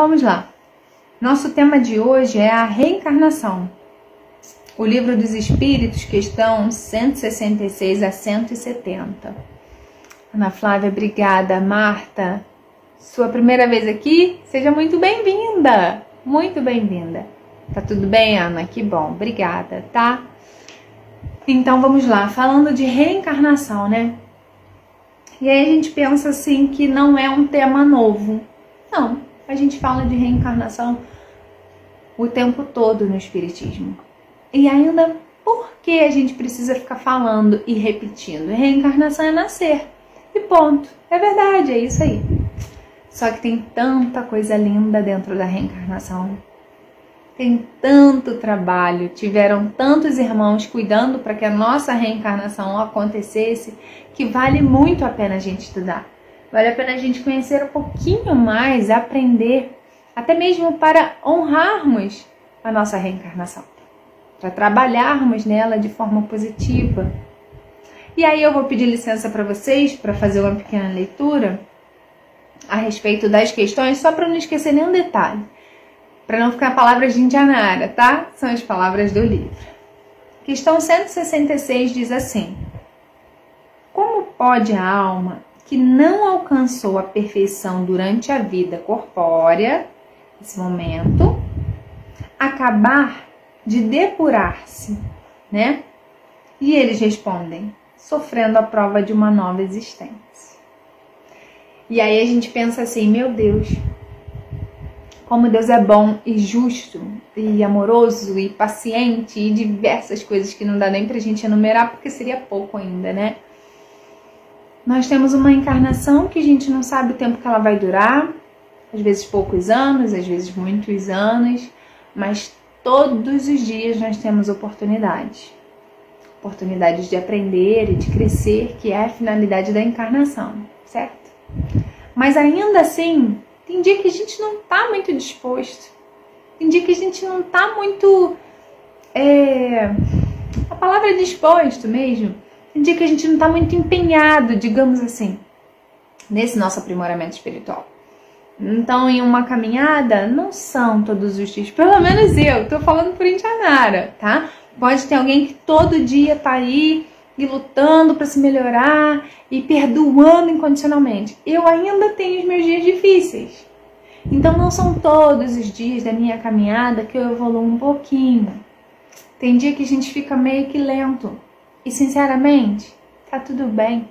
vamos lá. Nosso tema de hoje é a reencarnação. O Livro dos Espíritos, questão 166 a 170. Ana Flávia, obrigada. Marta, sua primeira vez aqui? Seja muito bem-vinda. Muito bem-vinda. Tá tudo bem, Ana? Que bom. Obrigada, tá? Então, vamos lá. Falando de reencarnação, né? E aí a gente pensa assim que não é um tema novo. Não, a gente fala de reencarnação o tempo todo no Espiritismo. E ainda, por que a gente precisa ficar falando e repetindo? Reencarnação é nascer. E ponto. É verdade, é isso aí. Só que tem tanta coisa linda dentro da reencarnação. Tem tanto trabalho, tiveram tantos irmãos cuidando para que a nossa reencarnação acontecesse, que vale muito a pena a gente estudar. Vale a pena a gente conhecer um pouquinho mais, aprender, até mesmo para honrarmos a nossa reencarnação, para trabalharmos nela de forma positiva. E aí eu vou pedir licença para vocês para fazer uma pequena leitura a respeito das questões, só para não esquecer nenhum detalhe. Para não ficar palavras de Indianara, tá? São as palavras do livro. Questão 166 diz assim: como pode a alma que não alcançou a perfeição durante a vida corpórea, nesse momento, acabar de depurar-se, né? E eles respondem: sofrendo a prova de uma nova existência. E aí a gente pensa assim, meu Deus, como Deus é bom e justo, e amoroso, e paciente, e diversas coisas que não dá nem pra gente enumerar, porque seria pouco ainda, né? Nós temos uma encarnação que a gente não sabe o tempo que ela vai durar, às vezes poucos anos, às vezes muitos anos, mas todos os dias nós temos oportunidades de aprender e de crescer, que é a finalidade da encarnação, certo? Mas ainda assim, tem dia que a gente não tá muito disposto. Tem dia que a gente não tá muito... A palavra é disposto mesmo. Tem dia que a gente não tá muito empenhado, digamos assim, nesse nosso aprimoramento espiritual. Então, em uma caminhada, não são todos os dias. Pelo menos eu, tô falando por Indianara, tá? Pode ter alguém que todo dia tá aí e lutando para se melhorar e perdoando incondicionalmente. Eu ainda tenho os meus dias difíceis. Então não são todos os dias da minha caminhada que eu evoluo um pouquinho. Tem dia que a gente fica meio que lento. E sinceramente, tá tudo bem.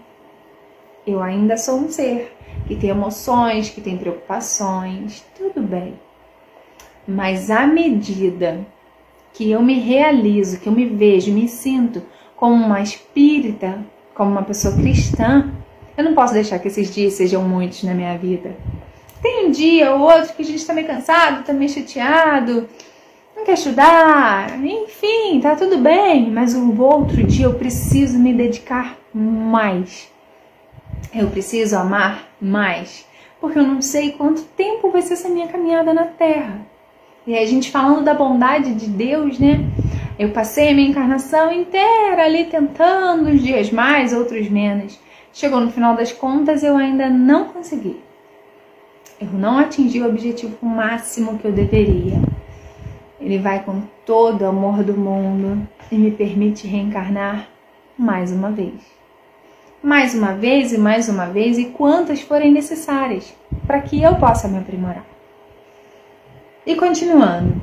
Eu ainda sou um ser que tem emoções, que tem preocupações, tudo bem. Mas à medida que eu me realizo, que eu me vejo, me sinto como uma espírita, como uma pessoa cristã, eu não posso deixar que esses dias sejam muitos na minha vida. Tem um dia ou outro que a gente tá meio cansado, tá meio chateado, não quer estudar, enfim, tá tudo bem, mas o outro dia eu preciso me dedicar mais. Eu preciso amar mais, porque eu não sei quanto tempo vai ser essa minha caminhada na Terra. E a gente falando da bondade de Deus, né? Eu passei a minha encarnação inteira ali tentando, uns dias mais, outros menos. Chegou no final das contas, eu ainda não consegui. Eu não atingi o objetivo máximo que eu deveria. Ele vai com todo o amor do mundo e me permite reencarnar mais uma vez. Mais uma vez e mais uma vez e quantas forem necessárias para que eu possa me aprimorar. E continuando,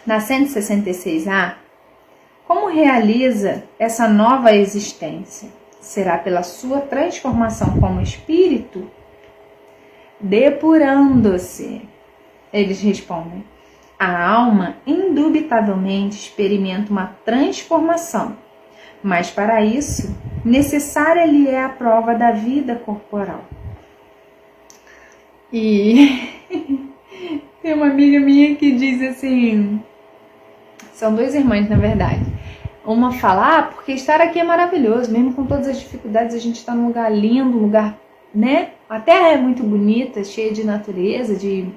na 166A, como realiza essa nova existência? Será pela sua transformação como espírito? Depurando-se. Eles respondem: a alma indubitavelmente experimenta uma transformação, mas para isso, necessária lhe é a prova da vida corporal. E tem uma amiga minha que diz assim, são duas irmãs na verdade, uma fala, porque estar aqui é maravilhoso, mesmo com todas as dificuldades, a gente está num lugar lindo, um lugar, né? A Terra é muito bonita, cheia de natureza, de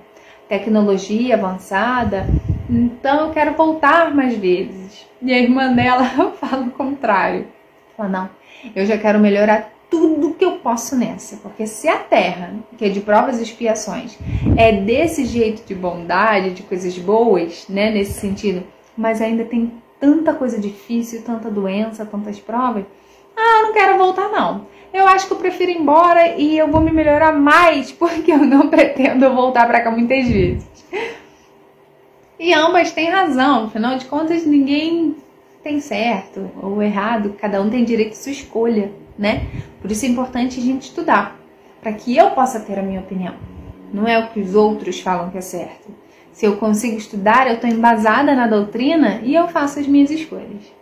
tecnologia avançada, então eu quero voltar mais vezes. E a irmã dela fala o contrário. Fala, não, eu já quero melhorar tudo que eu posso nessa, porque se a terra, que é de provas e expiações, é desse jeito de bondade, de coisas boas, né, nesse sentido, mas ainda tem tanta coisa difícil, tanta doença, tantas provas, eu não quero voltar não. Eu acho que eu prefiro ir embora e eu vou me melhorar mais, porque eu não pretendo voltar para cá muitas vezes. E ambas têm razão, afinal de contas ninguém tem certo ou errado, cada um tem direito à sua escolha, né? Por isso é importante a gente estudar, para que eu possa ter a minha opinião. Não é o que os outros falam que é certo. Se eu consigo estudar, eu estou embasada na doutrina e eu faço as minhas escolhas.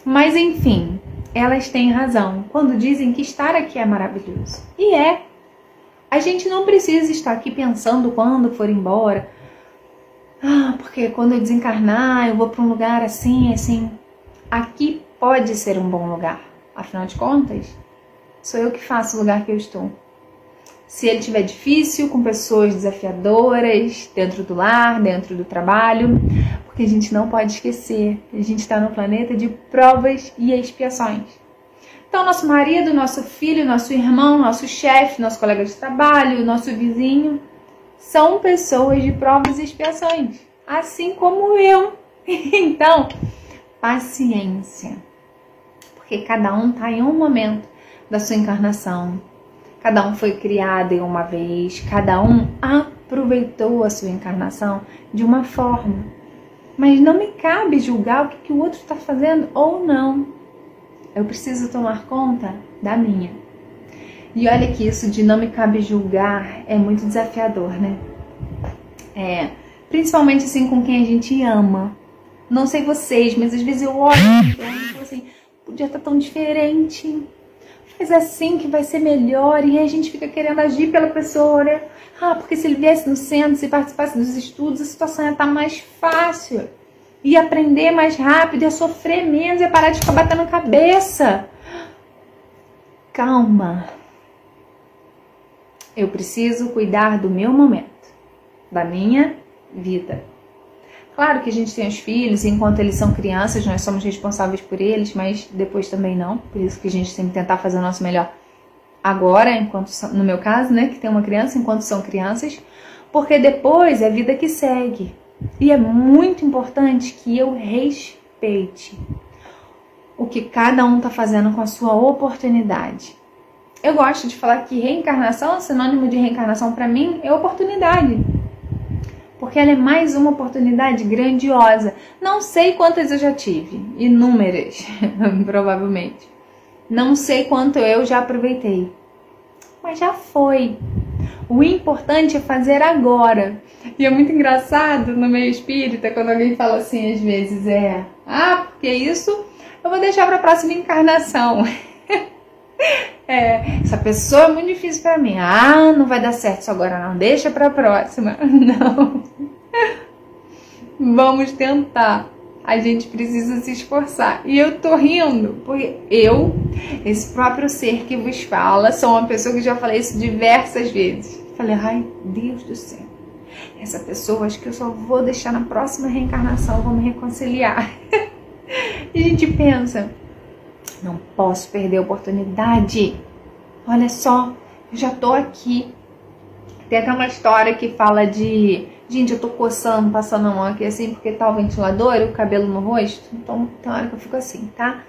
Mas enfim, elas têm razão quando dizem que estar aqui é maravilhoso. E é. A gente não precisa estar aqui pensando quando for embora. Porque quando eu desencarnar, eu vou para um lugar assim, assim. Aqui pode ser um bom lugar. Afinal de contas, sou eu que faço o lugar que eu estou. Se ele estiver difícil, com pessoas desafiadoras, dentro do lar, dentro do trabalho, porque a gente não pode esquecer, a gente está no planeta de provas e expiações. Então, nosso marido, nosso filho, nosso irmão, nosso chefe, nosso colega de trabalho, nosso vizinho, são pessoas de provas e expiações, assim como eu. Então, paciência, porque cada um está em um momento da sua encarnação. Cada um foi criado em uma vez, cada um aproveitou a sua encarnação de uma forma. Mas não me cabe julgar o que o outro está fazendo ou não. Eu preciso tomar conta da minha. E olha que isso de não me cabe julgar é muito desafiador, né? Principalmente assim com quem a gente ama. Não sei vocês, mas às vezes eu olho e falo assim, podia estar tão diferente. Mas assim que vai ser melhor, e aí a gente fica querendo agir pela pessoa, né? Porque se ele viesse no centro, se participasse dos estudos, a situação ia estar mais fácil. Ia aprender mais rápido, ia sofrer menos, ia parar de ficar batendo cabeça. Calma. Eu preciso cuidar do meu momento, da minha vida. Claro que a gente tem os filhos, e enquanto eles são crianças, nós somos responsáveis por eles, mas depois também não. Por isso que a gente tem que tentar fazer o nosso melhor agora, enquanto no meu caso, né, que tem uma criança, enquanto são crianças, porque depois é a vida que segue. E é muito importante que eu respeite o que cada um está fazendo com a sua oportunidade. Eu gosto de falar que reencarnação, sinônimo de reencarnação para mim, é oportunidade. Porque ela é mais uma oportunidade grandiosa. Não sei quantas eu já tive, inúmeras, provavelmente. Não sei quanto eu já aproveitei, mas já foi. O importante é fazer agora. E é muito engraçado no meio espírita, quando alguém fala assim, às vezes, porque isso eu vou deixar para a próxima encarnação. Essa pessoa é muito difícil para mim. Não vai dar certo isso agora não, deixa para a próxima. Não. Vamos tentar. A gente precisa se esforçar. E eu tô rindo, porque eu, esse próprio ser que vos fala, sou uma pessoa que já falei isso diversas vezes. Falei, ai, Deus do céu. Essa pessoa, acho que eu só vou deixar na próxima reencarnação, vou me reconciliar. E a gente pensa, não posso perder a oportunidade. Olha só, eu já tô aqui. Tem até uma história que fala de... Gente, eu tô coçando, passando a mão aqui assim, porque tá o ventilador e o cabelo no rosto. Então, tem hora que eu fico assim, tá?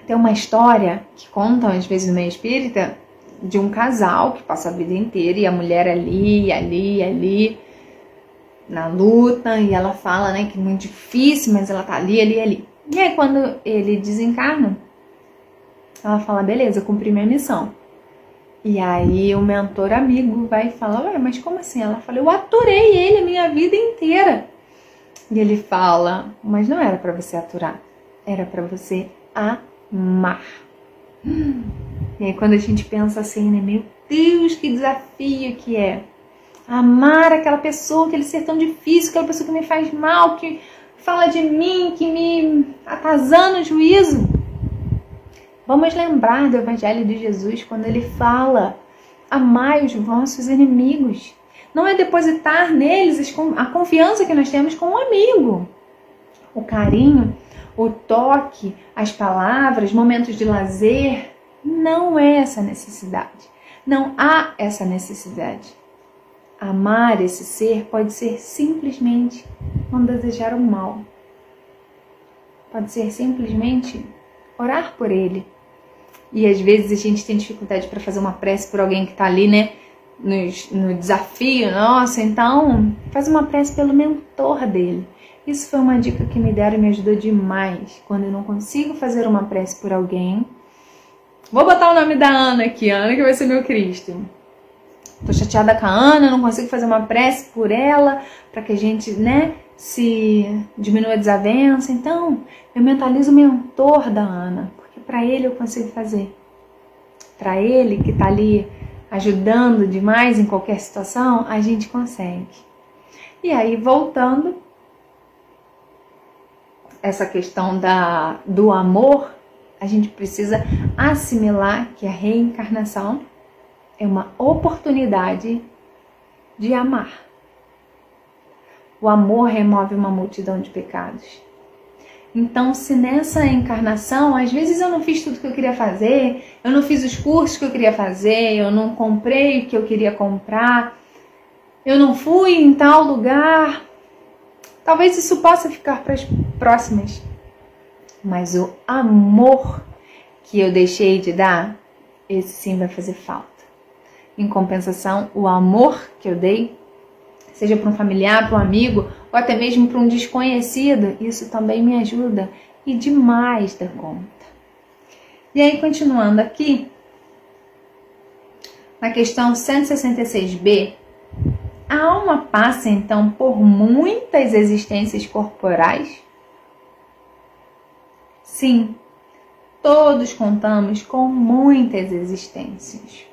Tem uma história que contam, às vezes, no meio espírita, de um casal que passa a vida inteira e a mulher ali, na luta, e ela fala, né, que é muito difícil, mas ela tá ali. E aí, quando ele desencarna, ela fala, beleza, eu cumpri minha missão. E aí o mentor amigo vai falar, ué, mas como assim? Ela fala, eu aturei ele a minha vida inteira. E ele fala, mas não era pra você aturar, era pra você amar. E aí quando a gente pensa assim, né, meu Deus, que desafio que é. Amar aquela pessoa, aquele ser tão difícil, aquela pessoa que me faz mal, que fala de mim, que me atazana o juízo. Vamos lembrar do Evangelho de Jesus quando ele fala, amai os vossos inimigos. Não é depositar neles a confiança que nós temos com um amigo. O carinho, o toque, as palavras, momentos de lazer. Não é essa necessidade. Não há essa necessidade. Amar esse ser pode ser simplesmente não desejar o mal. Pode ser simplesmente orar por ele. E às vezes a gente tem dificuldade para fazer uma prece por alguém que está ali, né? No desafio nosso. Então, faz uma prece pelo mentor dele. Isso foi uma dica que me deram e me ajudou demais. Quando eu não consigo fazer uma prece por alguém, vou botar o nome da Ana aqui, Ana que vai ser meu Cristo. Tô chateada com a Ana, não consigo fazer uma prece por ela, para que a gente, né, se diminua a desavença. Então, eu mentalizo o mentor da Ana, porque para ele eu consigo fazer. Para ele que tá ali ajudando demais em qualquer situação, a gente consegue. E aí, voltando, essa questão do amor, a gente precisa assimilar que a reencarnação é uma oportunidade de amar. O amor remove uma multidão de pecados. Então, se nessa encarnação, às vezes eu não fiz tudo que eu queria fazer, eu não fiz os cursos que eu queria fazer, eu não comprei o que eu queria comprar, eu não fui em tal lugar, talvez isso possa ficar para as próximas. Mas o amor que eu deixei de dar, esse sim vai fazer falta. Em compensação, o amor que eu dei, seja para um familiar, para um amigo, ou até mesmo para um desconhecido, isso também me ajuda e demais da conta. E aí, continuando aqui, na questão 166b, a alma passa então por muitas existências corporais? Sim, todos contamos com muitas existências.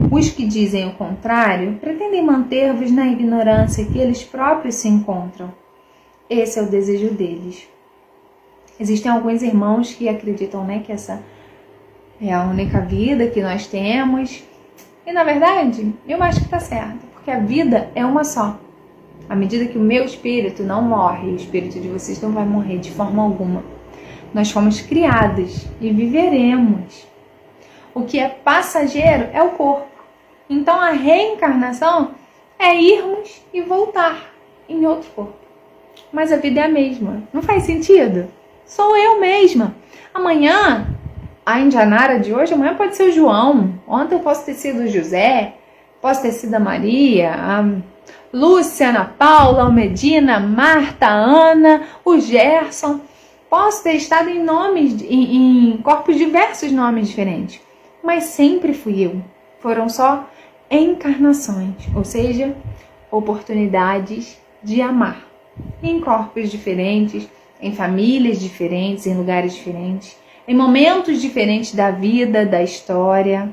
Os que dizem o contrário pretendem manter-vos na ignorância que eles próprios se encontram. Esse é o desejo deles. Existem alguns irmãos que acreditam, né, que essa é a única vida que nós temos. E na verdade, eu acho que está certo, porque a vida é uma só. À medida que o meu espírito não morre, o espírito de vocês não vai morrer de forma alguma. Nós fomos criados e viveremos. O que é passageiro é o corpo. Então a reencarnação é irmos e voltar em outro corpo. Mas a vida é a mesma. Não faz sentido? Sou eu mesma. Amanhã, a Indianara de hoje, amanhã pode ser o João. Ontem eu posso ter sido o José, posso ter sido a Maria, a Lúcia, Ana Paula, a Medina, a Marta, a Ana, o Gerson. Posso ter estado em nomes, em corpos diversos, nomes diferentes. Mas sempre fui eu. Foram só encarnações, ou seja, oportunidades de amar. Em corpos diferentes, em famílias diferentes, em lugares diferentes, em momentos diferentes da vida, da história.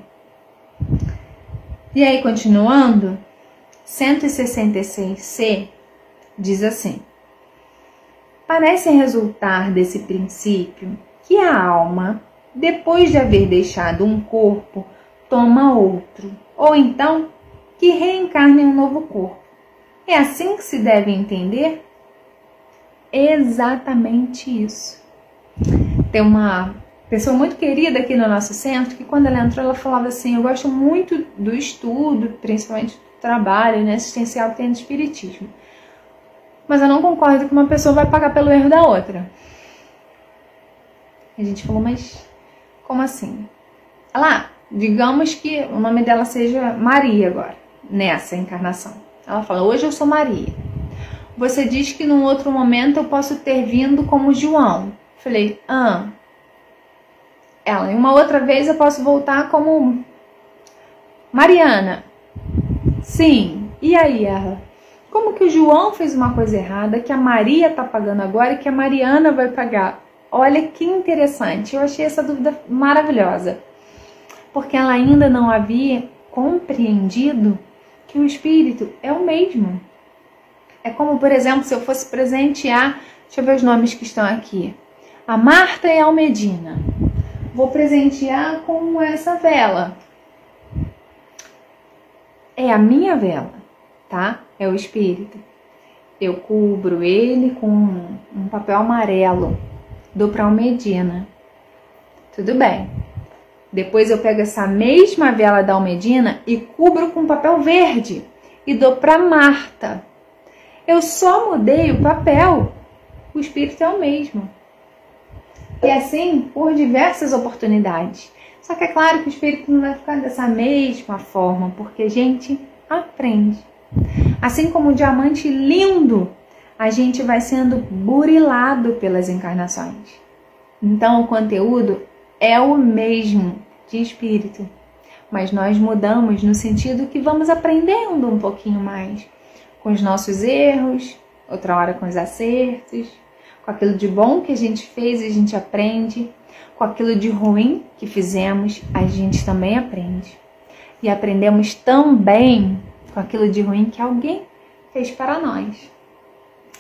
E aí, continuando, 166c diz assim: parece resultar desse princípio que a alma, depois de haver deixado um corpo, toma outro, ou então que reencarna em um novo corpo. É assim que se deve entender? Exatamente isso. Tem uma pessoa muito querida aqui no nosso centro que quando ela entrou, ela falava assim: eu gosto muito do estudo, principalmente do trabalho, né, assistencial que tem no espiritismo, mas eu não concordo que uma pessoa vai pagar pelo erro da outra. A gente falou, mas como assim? Ela, digamos que o nome dela seja Maria agora, nessa encarnação. Ela fala, hoje eu sou Maria. Você diz que num outro momento eu posso ter vindo como João. Falei, ela, em uma outra vez eu posso voltar como Mariana. Sim. E aí, ela? Como que o João fez uma coisa errada, que a Maria tá pagando agora e que a Mariana vai pagar? Olha que interessante. Eu achei essa dúvida maravilhosa. Porque ela ainda não havia compreendido que o espírito é o mesmo. É como, por exemplo, se eu fosse presentear, deixa eu ver os nomes que estão aqui. A Marta e a Almedina. Vou presentear com essa vela. É a minha vela, tá? É o espírito. Eu cubro ele com um papel amarelo. dou para Almedina. Tudo bem. Depois eu pego essa mesma vela da Almedina e cubro com papel verde e dou para Marta. Eu só mudei o papel. O espírito é o mesmo. E assim por diversas oportunidades. Só que é claro que o espírito não vai ficar dessa mesma forma, porque a gente aprende. Assim como um diamante lindo, a gente vai sendo burilado pelas encarnações. Então o conteúdo é o mesmo de espírito, mas nós mudamos no sentido que vamos aprendendo um pouquinho mais, com os nossos erros, outra hora com os acertos, com aquilo de bom que a gente fez, a gente aprende, com aquilo de ruim que fizemos, a gente também aprende. E aprendemos também com aquilo de ruim que alguém fez para nós.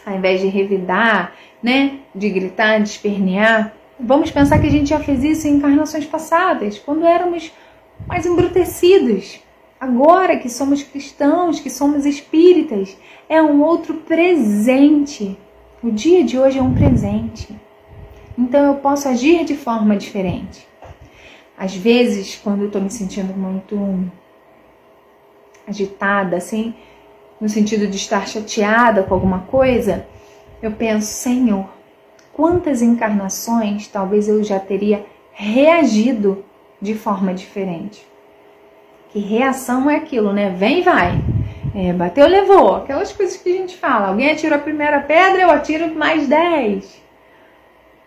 Ao invés de revidar, né, de gritar, de espernear, vamos pensar que a gente já fez isso em encarnações passadas, quando éramos mais embrutecidos. Agora que somos cristãos, que somos espíritas, é um outro presente. O dia de hoje é um presente. Então eu posso agir de forma diferente. Às vezes, quando eu estou me sentindo muito agitada, assim, no sentido de estar chateada com alguma coisa, eu penso, Senhor, quantas encarnações talvez eu já teria reagido de forma diferente. Que reação é aquilo, né? Vem e vai. Bateu, levou. Aquelas coisas que a gente fala. Alguém atirou a primeira pedra, eu atiro mais 10.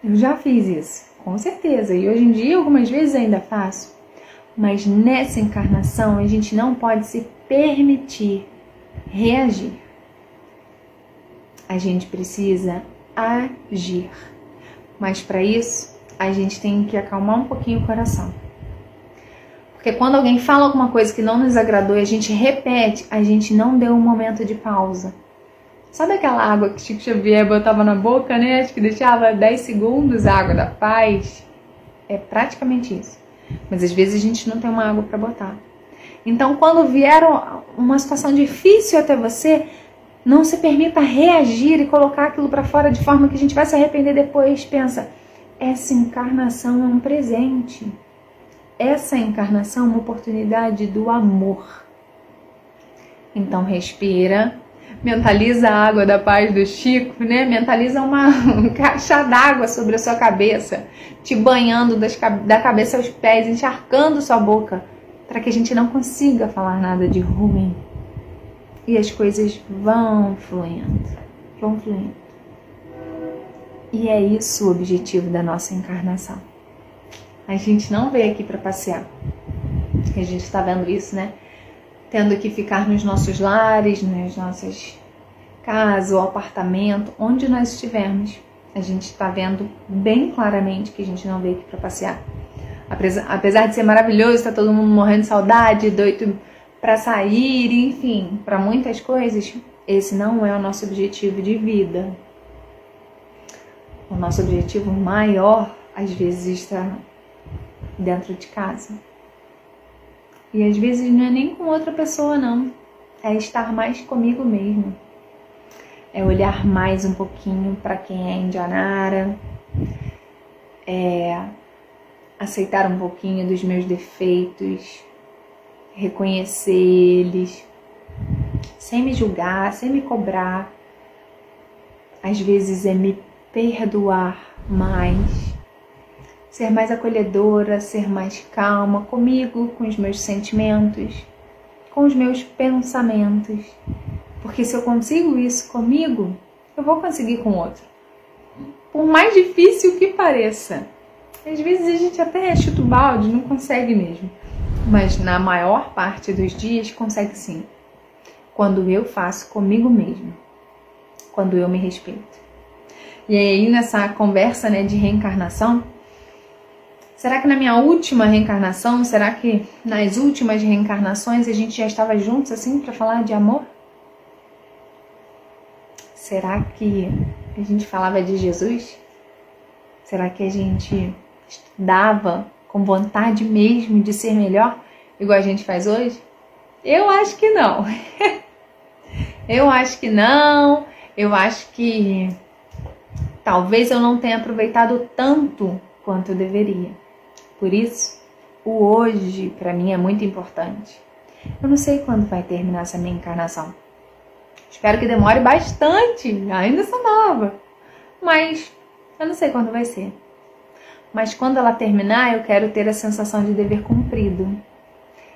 Eu já fiz isso, com certeza. E hoje em dia, algumas vezes ainda faço. Mas nessa encarnação, a gente não pode se permitir reagir. A gente precisa agir. Mas para isso, a gente tem que acalmar um pouquinho o coração. Porque quando alguém fala alguma coisa que não nos agradou e a gente repete, a gente não deu um momento de pausa. Sabe aquela água que Chico Xavier botava na boca, né? Acho que deixava 10 segundos, a água da paz. É praticamente isso. Mas às vezes a gente não tem uma água para botar. Então, quando vier uma situação difícil até você, não se permita reagir e colocar aquilo para fora de forma que a gente vai se arrepender depois. Pensa, essa encarnação é um presente. Essa encarnação é uma oportunidade do amor. Então, respira. Mentaliza a água da paz do Chico, né? Mentaliza uma caixa d'água sobre a sua cabeça, te banhando da cabeça aos pés, encharcando sua boca, para que a gente não consiga falar nada de ruim. E as coisas vão fluindo, vão fluindo. E é isso o objetivo da nossa encarnação. A gente não veio aqui para passear. A gente está vendo isso, né? Tendo que ficar nos nossos lares, nas nossas casas ou apartamento, onde nós estivermos. A gente está vendo bem claramente que a gente não veio aqui para passear. Apesar de ser maravilhoso, está todo mundo morrendo de saudade, doido para sair, enfim, para muitas coisas, esse não é o nosso objetivo de vida. O nosso objetivo maior, às vezes, está dentro de casa. E às vezes não é nem com outra pessoa, não. É estar mais comigo mesmo. É olhar mais um pouquinho para quem é Indianara. É aceitar um pouquinho dos meus defeitos. Reconhecer eles. Sem me julgar, sem me cobrar. Às vezes é me perdoar mais. Ser mais acolhedora, ser mais calma comigo, com os meus sentimentos, com os meus pensamentos. Porque se eu consigo isso comigo, eu vou conseguir com o outro. Por mais difícil que pareça. Às vezes a gente até chuta o balde, não consegue mesmo. Mas na maior parte dos dias consegue sim. Quando eu faço comigo mesmo. Quando eu me respeito. E aí nessa conversa, né, de reencarnação, será que na minha última reencarnação, será que nas últimas reencarnações a gente já estava juntos assim para falar de amor? Será que a gente falava de Jesus? Será que a gente estudava com vontade mesmo de ser melhor, igual a gente faz hoje? Eu acho que não. Eu acho que não. Eu acho que talvez eu não tenha aproveitado tanto quanto eu deveria. Por isso, o hoje para mim é muito importante. Eu não sei quando vai terminar essa minha encarnação. Espero que demore bastante, ainda sou nova. Mas eu não sei quando vai ser. Mas quando ela terminar, eu quero ter a sensação de dever cumprido.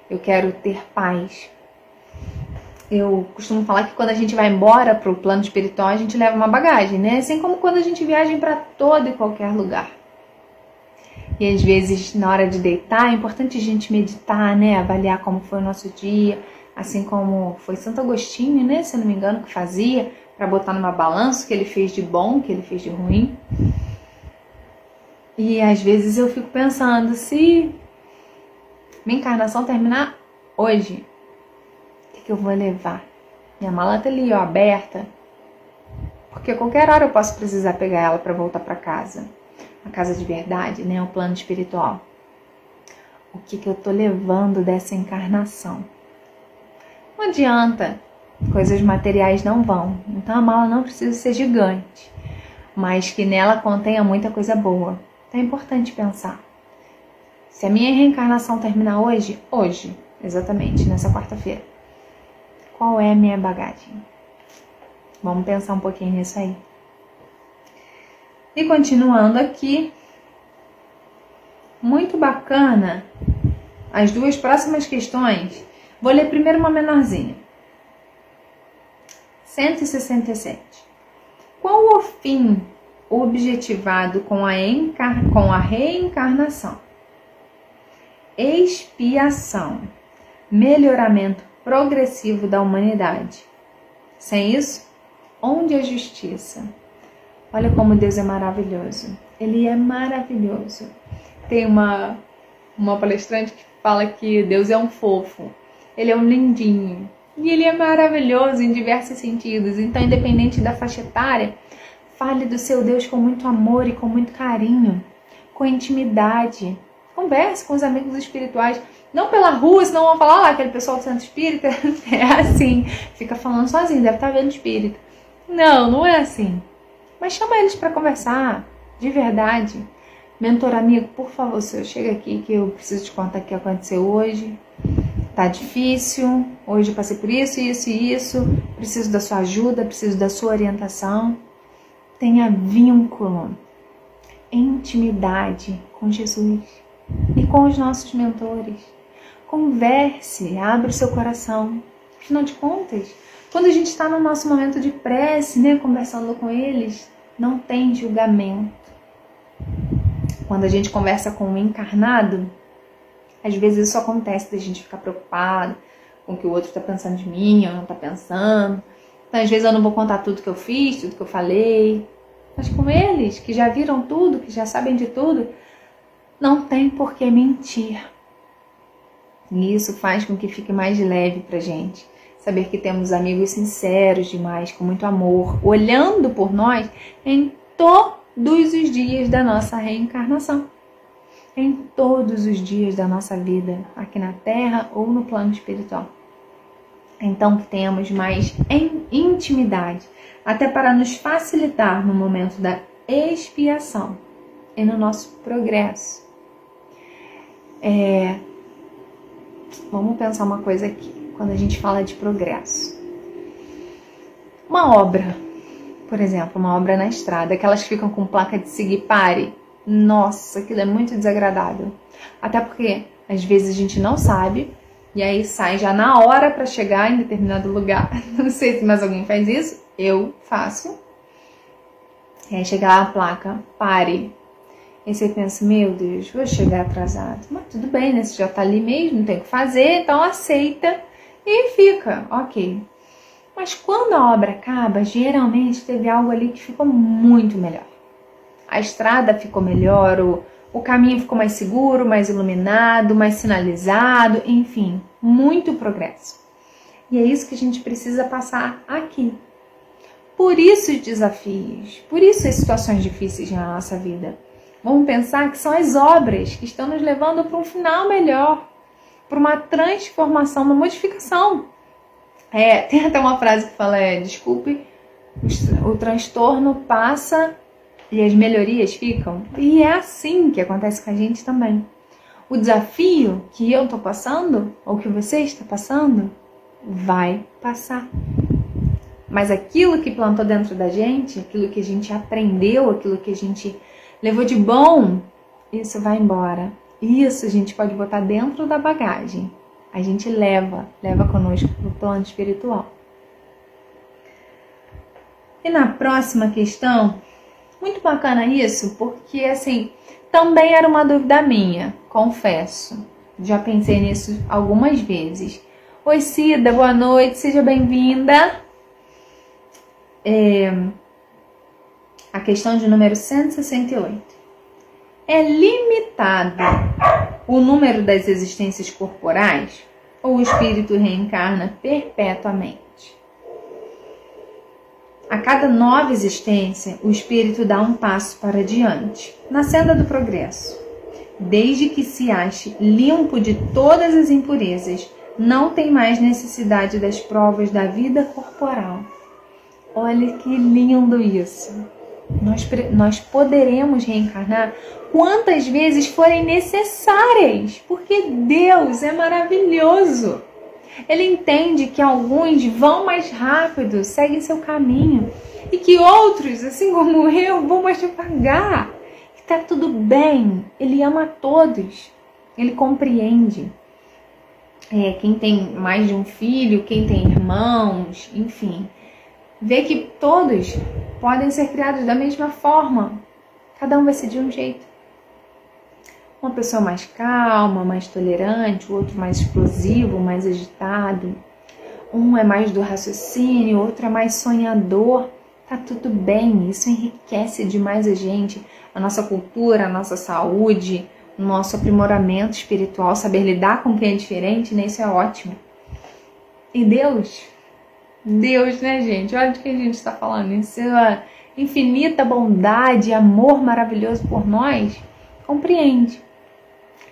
Eu quero ter paz. Eu costumo falar que quando a gente vai embora para o plano espiritual, a gente leva uma bagagem, né? Assim como quando a gente viaja para todo e qualquer lugar. E às vezes, na hora de deitar, é importante a gente meditar, né? Avaliar como foi o nosso dia, assim como foi Santo Agostinho, né? Se eu não me engano, que fazia, para botar numa balança o que ele fez de bom, o que ele fez de ruim. E às vezes eu fico pensando, se minha encarnação terminar hoje, o que eu vou levar? Minha mala tá ali, ó, aberta. Porque a qualquer hora eu posso precisar pegar ela para voltar para casa. A casa de verdade, né? O plano espiritual. O que eu tô levando dessa encarnação? Não adianta. Coisas materiais não vão. Então a mala não precisa ser gigante. Mas que nela contenha muita coisa boa. Então é importante pensar. Se a minha reencarnação terminar hoje, exatamente, nessa quarta-feira, qual é a minha bagagem? Vamos pensar um pouquinho nisso aí. E continuando aqui, muito bacana, as duas próximas questões. Vou ler primeiro uma menorzinha. 167. Qual o fim objetivado com a reencarnação? Expiação, melhoramento progressivo da humanidade. Sem isso, onde a justiça? Olha como Deus é maravilhoso. Ele é maravilhoso. Tem uma palestrante que fala que Deus é um fofo. Ele é um lindinho. E ele é maravilhoso em diversos sentidos. Então, independente da faixa etária, fale do seu Deus com muito amor e com muito carinho. Com intimidade. Converse com os amigos espirituais. Não pela rua, senão vão falar, aquele pessoal do centro espírita é assim. Fica falando sozinho, deve estar vendo espírita. Não é assim. Mas chama eles para conversar, de verdade. Mentor amigo, por favor, senhor, chega aqui que eu preciso te contar o que aconteceu hoje. Tá difícil, hoje eu passei por isso, isso e isso. Preciso da sua ajuda, preciso da sua orientação. Tenha vínculo, intimidade com Jesus e com os nossos mentores. Converse, abra o seu coração. Afinal de contas, quando a gente está no nosso momento de prece, né, conversando com eles, não tem julgamento. Quando a gente conversa com um encarnado, às vezes isso acontece da gente ficar preocupado com o que o outro está pensando de mim ou não está pensando. Então, às vezes eu não vou contar tudo que eu fiz, tudo que eu falei. Mas com eles, que já viram tudo, que já sabem de tudo, não tem por que mentir. E isso faz com que fique mais leve pra gente. Saber que temos amigos sinceros demais, com muito amor, olhando por nós em todos os dias da nossa reencarnação. Em todos os dias da nossa vida, aqui na Terra ou no plano espiritual. Então que tenhamos mais intimidade, até para nos facilitar no momento da expiação e no nosso progresso. Vamos pensar uma coisa aqui, quando a gente fala de progresso. Uma obra, por exemplo, uma obra na estrada, aquelas que ficam com placa de siga e pare. Nossa, aquilo é muito desagradável. Até porque, às vezes, a gente não sabe, e aí sai já na hora para chegar em determinado lugar. Não sei se mais alguém faz isso, eu faço. E aí chega lá a placa, pare. E você pensa, meu Deus, vou chegar atrasado. Mas tudo bem, né? Você já tá ali mesmo, não tem o que fazer, então aceita e fica, ok. Mas quando a obra acaba, geralmente teve algo ali que ficou muito melhor. A estrada ficou melhor, o caminho ficou mais seguro, mais iluminado, mais sinalizado, enfim, muito progresso. E é isso que a gente precisa passar aqui. Por isso os desafios, por isso as situações difíceis na nossa vida. Vamos pensar que são as obras que estão nos levando para um final melhor, para uma transformação, uma modificação. Tem até uma frase que fala, desculpe, o transtorno passa e as melhorias ficam. E é assim que acontece com a gente também. O desafio que eu estou passando, ou que você está passando, vai passar. Mas aquilo que plantou dentro da gente, aquilo que a gente aprendeu, aquilo que a gente levou de bom, isso vai embora. Isso a gente pode botar dentro da bagagem. A gente leva conosco para o plano espiritual. E na próxima questão, muito bacana isso, porque assim, também era uma dúvida minha, confesso. Já pensei nisso algumas vezes. Oi Cida, boa noite, seja bem-vinda. A questão de número 168. É limitado o número das existências corporais ou o espírito reencarna perpetuamente? A cada nova existência, o espírito dá um passo para diante, na senda do progresso. Desde que se ache limpo de todas as impurezas, não tem mais necessidade das provas da vida corporal. Olha que lindo isso! Nós poderemos reencarnar quantas vezes forem necessárias, porque Deus é maravilhoso. Ele entende que alguns vão mais rápido, seguem seu caminho, e que outros, assim como eu, vão mais devagar. Que tá tudo bem. Ele ama a todos. Ele compreende. Quem tem mais de um filho, quem tem irmãos, enfim. Vê que todos podem ser criados da mesma forma. Cada um vai ser de um jeito. Uma pessoa mais calma, mais tolerante, o outro mais explosivo, mais agitado. Um é mais do raciocínio, o outro é mais sonhador. Tá tudo bem, isso enriquece demais a gente, a nossa cultura, a nossa saúde, o nosso aprimoramento espiritual, saber lidar com quem é diferente, né? Isso é ótimo. E Deus, né, gente? Olha de que a gente está falando. Em sua infinita bondade e amor maravilhoso por nós, compreende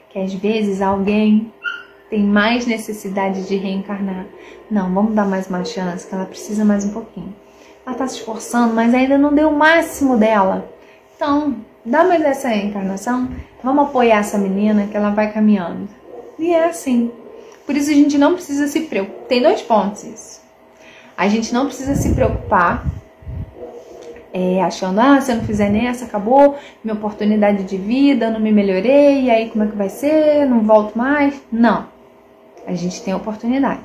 que às vezes alguém tem mais necessidade de reencarnar. Não, vamos dar mais uma chance, que ela precisa mais um pouquinho. Ela está se esforçando, mas ainda não deu o máximo dela. Então, dá mais essa reencarnação, vamos apoiar essa menina que ela vai caminhando. E é assim. Por isso a gente não precisa se preocupar. Tem 2 pontos isso. A gente não precisa se preocupar achando, se eu não fizer nessa, acabou minha oportunidade de vida, não me melhorei, e aí como é que vai ser? Não volto mais? Não. A gente tem oportunidade.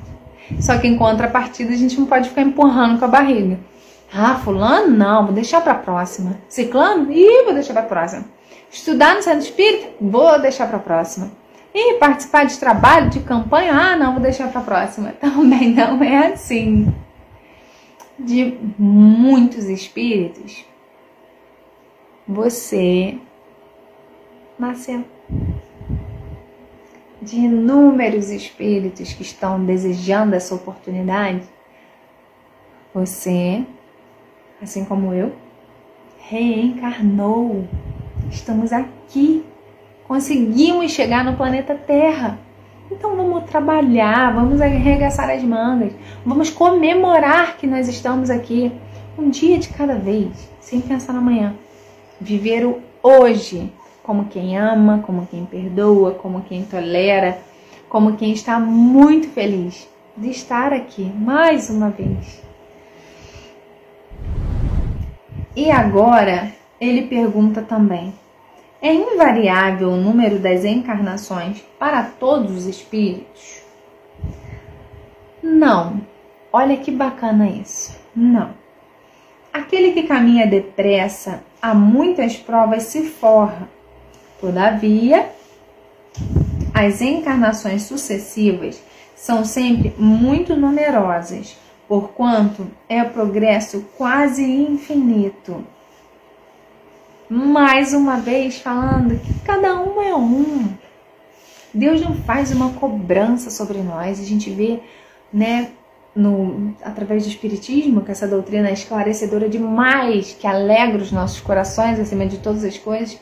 Só que em contrapartida a gente não pode ficar empurrando com a barriga. Fulano? Não, vou deixar pra próxima. Ciclano? Vou deixar pra próxima. Estudar no centro espírita? Vou deixar pra próxima. E participar de trabalho, de campanha? Não, vou deixar pra próxima. Também não é assim. De muitos espíritos, você nasceu. De inúmeros espíritos que estão desejando essa oportunidade, você, assim como eu, reencarnou. Estamos aqui. Conseguimos chegar no planeta Terra. Então vamos trabalhar, vamos arregaçar as mangas, vamos comemorar que nós estamos aqui, um dia de cada vez, sem pensar no amanhã. Viver o hoje, como quem ama, como quem perdoa, como quem tolera, como quem está muito feliz de estar aqui mais uma vez. E agora ele pergunta também: é invariável o número das encarnações para todos os espíritos? Não. Olha que bacana isso. Não. Aquele que caminha depressa a muitas provas se forra. Todavia, as encarnações sucessivas são sempre muito numerosas, porquanto é o progresso quase infinito. Mais uma vez falando que cada um é um. Deus não faz uma cobrança sobre nós. A gente vê, né, através do Espiritismo, que essa doutrina é esclarecedora demais, que alegra os nossos corações acima de todas as coisas,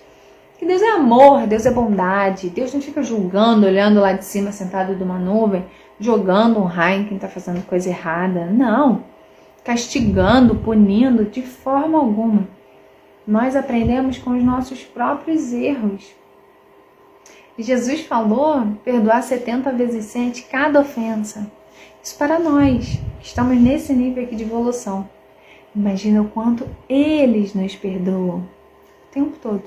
que Deus é amor, Deus é bondade. Deus não fica julgando, olhando lá de cima, sentado numa nuvem, jogando um raio em quem está fazendo coisa errada. Não. Castigando, punindo, de forma alguma. nós aprendemos com os nossos próprios erros. E Jesus falou perdoar 70 vezes 7 cada ofensa. Isso para nós, que estamos nesse nível aqui de evolução. Imagina o quanto eles nos perdoam o tempo todo.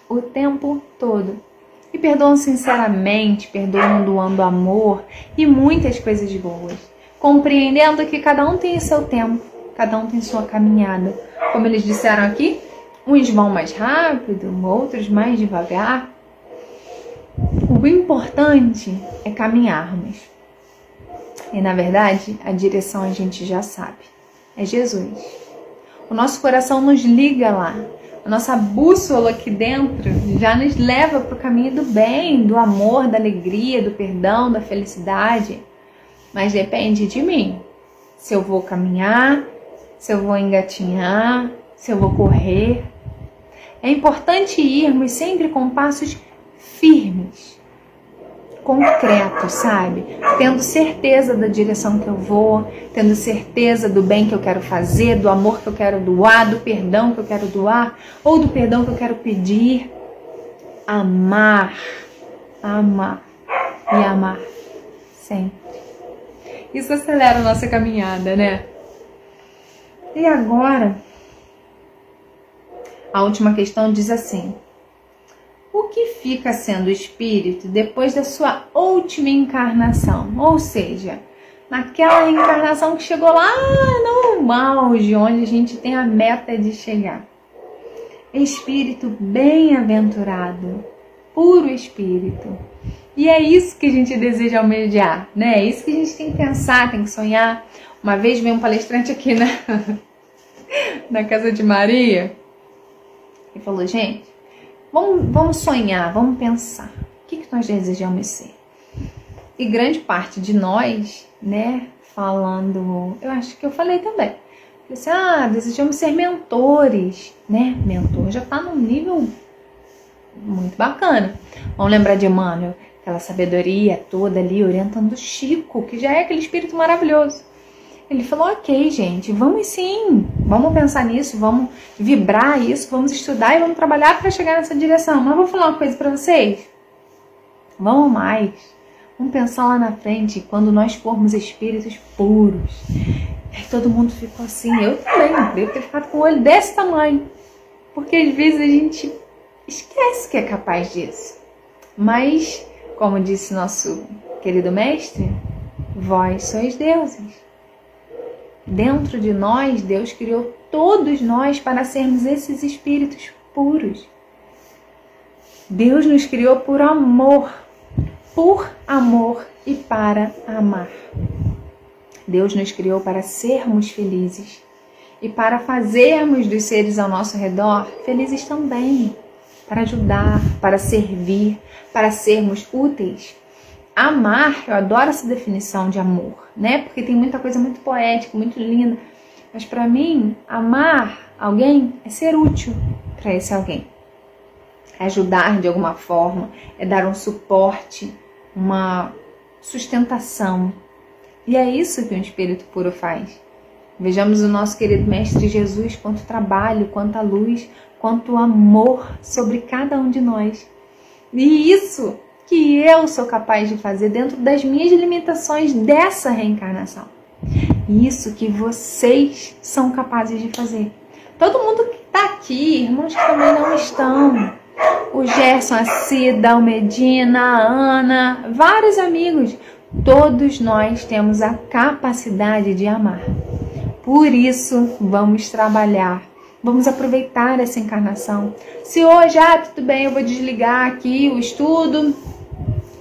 O tempo todo. E perdoam sinceramente, perdoam doando amor e muitas coisas boas. Compreendendo que cada um tem o seu tempo, cada um tem sua caminhada. Como eles disseram aqui, uns vão mais rápido, outros mais devagar. O importante é caminharmos. E na verdade, a direção a gente já sabe. É Jesus. O nosso coração nos liga lá. A nossa bússola aqui dentro já nos leva para o caminho do bem, do amor, da alegria, do perdão, da felicidade. Mas depende de mim. Se eu vou caminhar, se eu vou engatinhar, se eu vou correr. É importante irmos sempre com passos firmes, concretos, sabe? Tendo certeza da direção que eu vou, tendo certeza do bem que eu quero fazer, do amor que eu quero doar, do perdão que eu quero doar, ou do perdão que eu quero pedir. Amar, amar e amar sempre. Isso acelera a nossa caminhada, né? E agora, a última questão diz assim: o que fica sendo espírito depois da sua última encarnação? Ou seja, naquela reencarnação que chegou lá no auge, onde a gente tem a meta de chegar. Espírito bem-aventurado, puro espírito. E é isso que a gente deseja almejar, né? É isso que a gente tem que pensar, tem que sonhar. Uma vez veio um palestrante aqui na Casa de Maria e falou: gente, vamos sonhar, vamos pensar. O que nós desejamos ser? E grande parte de nós, né, falando... Eu acho que eu falei também. Falei assim, desejamos ser mentores, né? Mentor já tá num nível muito bacana. Vamos lembrar de Emmanuel, aquela sabedoria toda ali, orientando o Chico, que já é aquele espírito maravilhoso. Ele falou, ok, gente, vamos sim, vamos pensar nisso, vamos vibrar isso, vamos estudar e vamos trabalhar para chegar nessa direção. Mas vou falar uma coisa para vocês. Vamos mais. Vamos pensar lá na frente, quando nós formos espíritos puros. Aí todo mundo ficou assim, eu também, devo ter ficado com o olho desse tamanho. Porque às vezes a gente esquece que é capaz disso. Mas, como disse nosso querido mestre, vós sois deuses. Dentro de nós, Deus criou todos nós para sermos esses espíritos puros. Deus nos criou por amor e para amar. Deus nos criou para sermos felizes e para fazermos dos seres ao nosso redor felizes também, para ajudar, para servir, para sermos úteis. Amar, eu adoro essa definição de amor, né? Porque tem muita coisa muito poética, muito linda. Mas para mim, amar alguém é ser útil para esse alguém. É ajudar de alguma forma, é dar um suporte, uma sustentação. E é isso que um espírito puro faz. Vejamos o nosso querido Mestre Jesus, quanto trabalho, quanta luz, quanto amor sobre cada um de nós. E isso que eu sou capaz de fazer dentro das minhas limitações dessa reencarnação. Isso que vocês são capazes de fazer. Todo mundo que está aqui, irmãos que também não estão. O Gerson, a Cida, o Medina, a Ana, vários amigos. Todos nós temos a capacidade de amar. Por isso, vamos trabalhar. Vamos aproveitar essa encarnação. Se hoje, tudo bem, eu vou desligar aqui o estudo,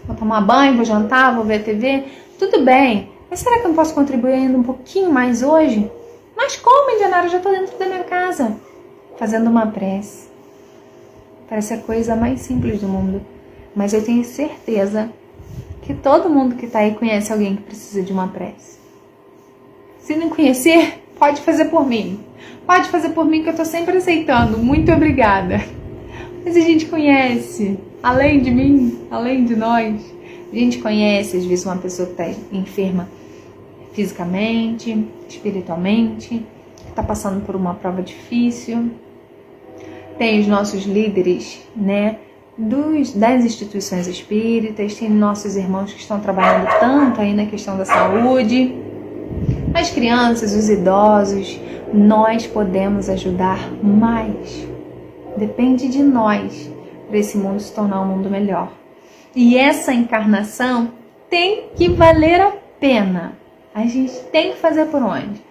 vou tomar banho, vou jantar, vou ver a TV, tudo bem. Mas será que eu não posso contribuir ainda um pouquinho mais hoje? Mas como, Indianara? Eu já estou dentro da minha casa, fazendo uma prece. Parece a coisa mais simples do mundo. Mas eu tenho certeza que todo mundo que está aí conhece alguém que precisa de uma prece. Se não conhecer, pode fazer por mim. Pode fazer por mim que eu estou sempre aceitando. Muito obrigada. Mas a gente conhece, além de mim, além de nós, a gente conhece às vezes uma pessoa que está enferma fisicamente, espiritualmente, que está passando por uma prova difícil. tem os nossos líderes, né, das instituições espíritas, tem nossos irmãos que estão trabalhando tanto aí na questão da saúde, as crianças, os idosos. Nós podemos ajudar mais. Depende de nós para esse mundo se tornar um mundo melhor. E essa encarnação tem que valer a pena. A gente tem que fazer por onde?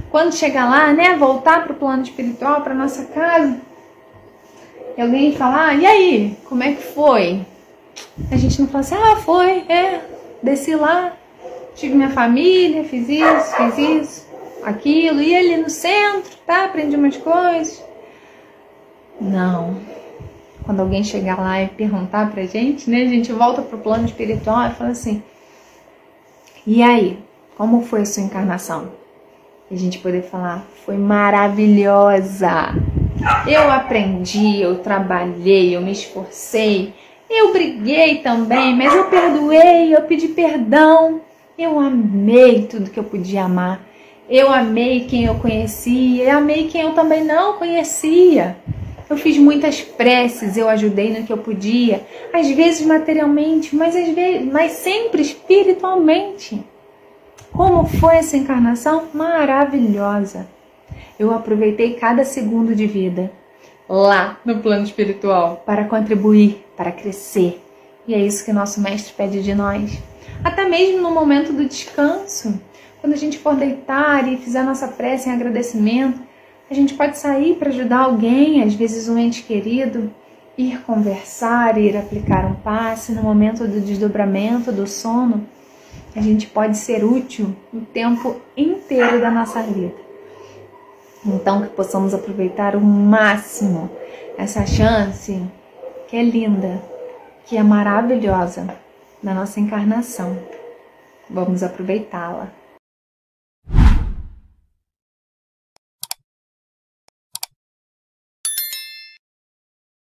Quando chegar lá, né, voltar para o plano espiritual, para nossa casa, e alguém falar, e aí, como é que foi? A gente não fala assim, foi, desci lá, tive minha família, fiz isso, aquilo, ia ali no centro, tá, aprendi umas coisas. Não. Quando alguém chegar lá e perguntar pra gente, né, a gente volta pro plano espiritual e fala assim, e aí, como foi a sua encarnação? E a gente poder falar, foi maravilhosa. Eu aprendi, eu trabalhei, eu me esforcei, eu briguei também, mas eu perdoei, eu pedi perdão. Eu amei tudo que eu podia amar. Eu amei quem eu conhecia, eu amei quem eu também não conhecia. Eu fiz muitas preces, eu ajudei no que eu podia, às vezes materialmente, mas sempre espiritualmente. Como foi essa encarnação? Maravilhosa. Eu aproveitei cada segundo de vida lá no plano espiritual para contribuir, para crescer. E é isso que nosso mestre pede de nós. Até mesmo no momento do descanso, quando a gente for deitar e fizer nossa prece em agradecimento, a gente pode sair para ajudar alguém, às vezes um ente querido, ir conversar, ir aplicar um passe no momento do desdobramento, do sono. A gente pode ser útil o tempo inteiro da nossa vida. Então, que possamos aproveitar o máximo essa chance que é linda, que é maravilhosa da nossa encarnação. Vamos aproveitá-la.